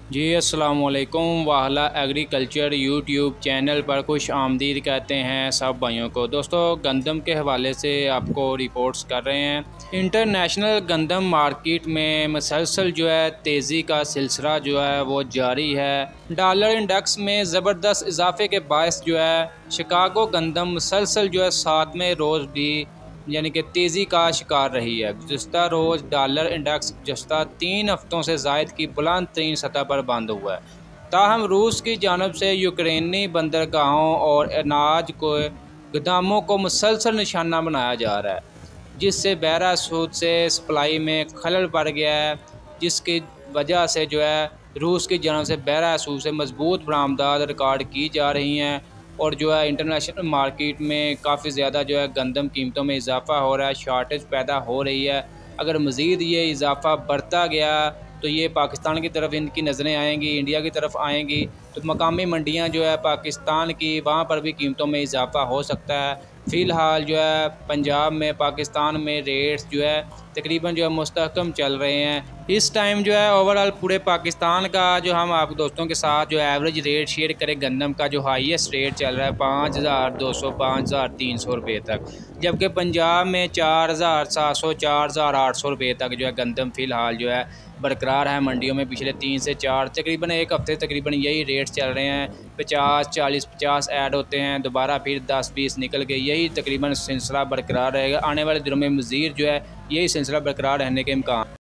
जी अस्सलाम वालेकुम। वाहला agriculture YouTube channel पर खुश आमदीद कहते हैं सब भाइयों को। दोस्तों, गंदम के हवाले से आपको रिपोर्ट्स कर रहे हैं। इंटरनेशनल गंदम मार्केट में मुसलसल जो है तेज़ी का सिलसिला जो है वो जारी है। डॉलर इंडेक्स में ज़बरदस्त इजाफे के बायस जो है शिकागो गंदम मुसलसल जो है 7वें रोज़ भी यानी कि तेज़ी का शिकार रही है। गुज़िश्ता रोज़ डॉलर इंडेक्स गुज़िश्ता 3 हफ़्तों से ज़ायद की बुलंद तरीन सतह पर बंद हुआ है। ताहम रूस की जानब से यूक्रेनी बंदरगाहों और अनाज को गोदामों को मुसलसल निशाना बनाया जा रहा है, जिससे बहरा सूद से सप्लाई में खलल पड़ गया है, जिसकी वजह से जो है रूस की जानब से बहरा सूद से मजबूत बरामदात रिकॉर्ड की जा रही हैं और जो है इंटरनेशनल मार्केट में काफ़ी ज़्यादा जो है गंदम कीमतों में इजाफ़ा हो रहा है, शॉर्टेज पैदा हो रही है। अगर मज़ीद ये इजाफ़ा बढ़ता गया तो ये पाकिस्तान की तरफ इनकी नज़रें आएंगी, इंडिया की तरफ आएंगी, तो मकामी मंडियां जो है पाकिस्तान की, वहाँ पर भी कीमतों में इजाफ़ा हो सकता है। फ़िलहाल जो है पंजाब में, पाकिस्तान में रेट्स जो है तकरीबन जो है मुस्तहकम चल रहे हैं। इस टाइम जो है ओवरऑल पूरे पाकिस्तान का जो हम आप दोस्तों के साथ जो एवरेज रेट शेयर करें, गंदम का जो हाईएस्ट रेट चल रहा है 5200 5300 रुपये तक, जबकि पंजाब में 4700 4800 रुपये तक जो है गंदम फ़िलहाल जो है बरकरार है मंडियों में। पिछले 3 से 4 तकरीबन एक हफ़्ते तकरीबन यही रेट चल रहे हैं। 50 40 50 ऐड होते हैं, दोबारा फिर 10 20 निकल गए, यही तकरीबन सिलसिला बरकरार रहेगा। आने वाले दिनों में मज़ीद जो है यही सिलसिला बरकरार रहने के इम्कान।